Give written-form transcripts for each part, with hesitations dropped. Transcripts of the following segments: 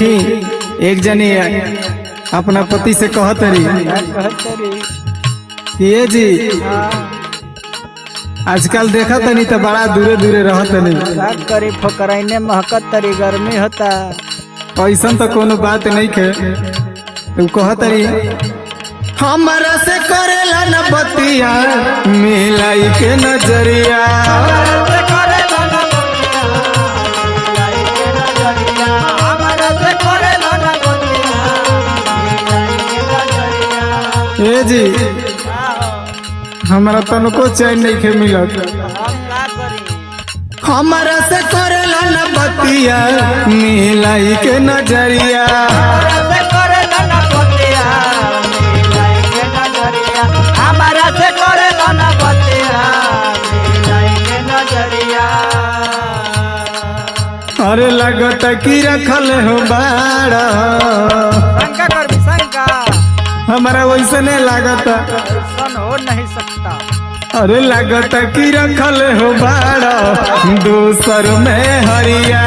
देखी एक जनी अपना पति से कहत रही ये जी आजकल देखा तनी तो बड़ा दूरे दूरे रहत नहीं करी फकराइने महकत तरी गर्मी होता ऐसा तो कोनो बात नहीं खे तू कहत रही हमारा से करेला न बतिया मिलाई के नजरिया ए जी हमारा तनको चैन नहीं खे मिलत हमारा से करेला न बतिया मिलाई के नजरिया अरे लगत की रखल हो बाड़ा हमारा वैसे नहीं लागत हो नहीं सकता अरे लगत की रखल हो बाड़ा दूसर में हरिया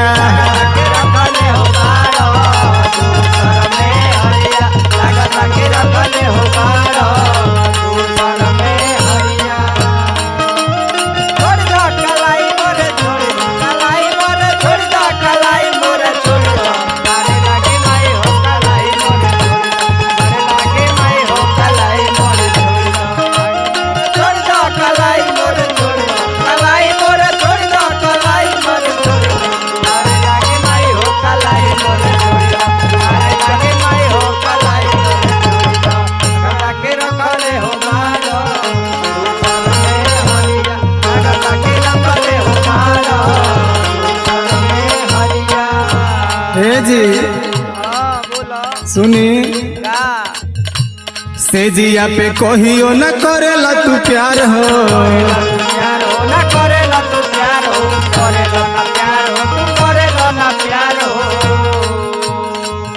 जी सुनी सेजिया पे कहियो न करेला तू प्यार हो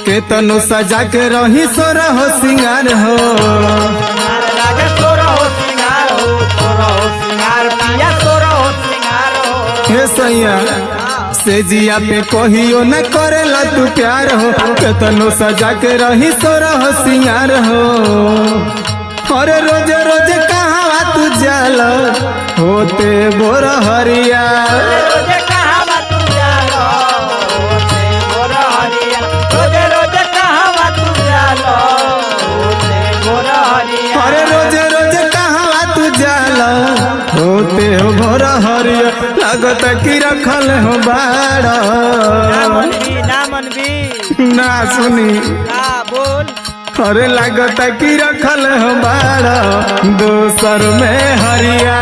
केतनो सजा के रही सोरा हो सिंगार हो हे सैया सेजिया पे कहियो न करेला तू प्यार हो केतनो सजा के रही सोरा हो सिंगार हो अरे रोज रोज कहाँ तू जाल होते बोर हरिया अरे रोज रोज कहाँ तू जाल होते हो भोर हरिया लागत की रखल हो बाड़ा ना सुनी बोल अरे लागत की रखल हो बाड़ा दोसर में हरिया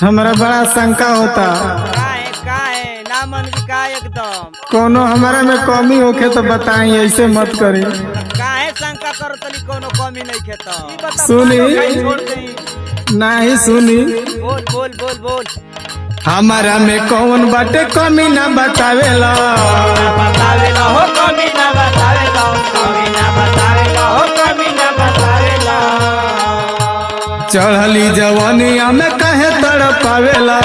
हमारा बड़ा शंका होता ना मन का एकदम कोनो हमारा में कमी होखे तो बताई ऐसे मत करी काहे शंका करो तनी कोनो कमी नहीं खेता सुनी नहीं सुनी बोल बोल बोल बोल हमारा में कौन बाटे कमी ना बतावेला हो कमी ना बतावेला कमी ना बतावेला हो कमी ना बतावेला चढ़ली जवानिया में कहे तड़पावेला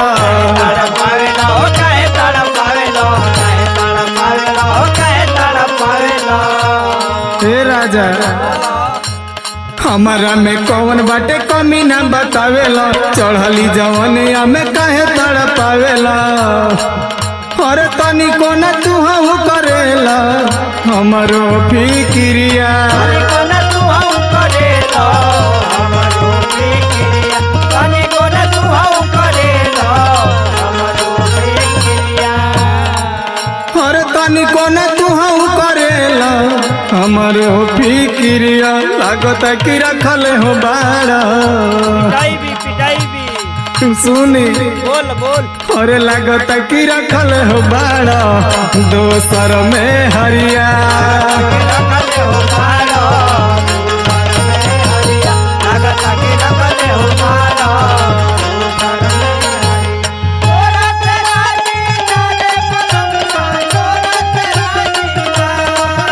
हे राजा हमारा में कौन बाटे कमी ना बतावेला चढ़ली जवानिया में कहे तड़पावेला अरे तनी को न तू हूँ करेला हमरो फिक्रिया तनिको न तू हऊ करेला हमरो फिक्रिया तनिको न तू हऊ करेला हमरो फिक्रिया अरे तनी को न तू हूँ करेला हमरो फिक्रिया लागत कि रखल हो बाड़ा पिटाई भी सुनी बोल बोल अरे लागत कि रखल हो बाड़ा दोसर में हरिया रखले हो मारो हरिया लागत कि रखले हो मारो तोरा तेरा जीना रे पलंगा तोरा तेरा जीना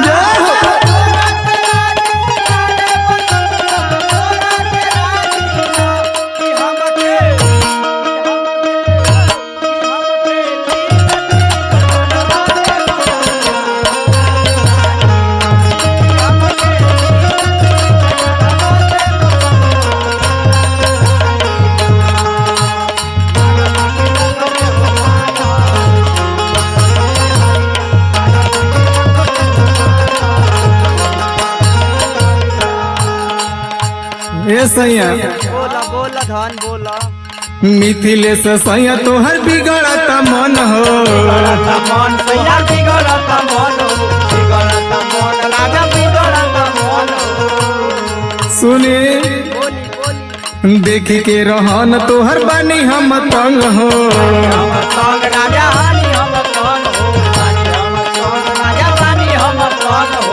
जय हो। तोरा तेरा जीना रे पलंगा तोरा तेरा जीना कि हमके ए सैया बोला बोला धन बोला मिथिलेश सैया तोहर बिगड़त मन हो मन सैया बिगड़त मन बिगड़त मन राजा बिगड़त मन सुनी बोली बोली देखी के रहन तोहर बानी हम तंग हो हम संग राजा हानि हम कौन हो हानि हम कौन राजा हानि हम कौन हो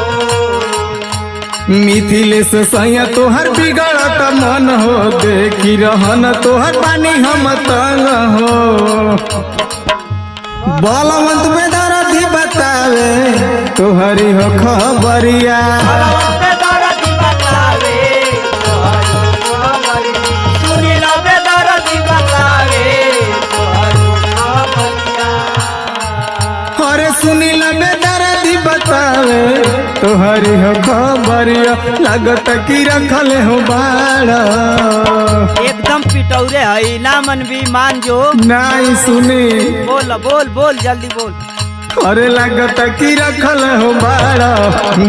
मिथिलेश सैया तोहर बिगड़त मन हो देखी रहन तोहर बानी हम तंग हो बलवंत में दर्दी बतावे तोहरी हो खबरिया बलवंत दर्दी बतावे तोहरो खबरी सुनी लबे दर्दी बतावे तोहरो खबरिया अरे सुनी लबे दर्दी बतावे तोहरी हो खबरिया लागत कि रखल हो बाड़ा एकदम पिटौरे है ना मन भी मान जो नहीं सुनी बोल बोल बोल जल्दी बोल अरे लागत कि रखल हो बाड़ा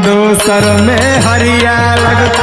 दोसर में हरिया लागत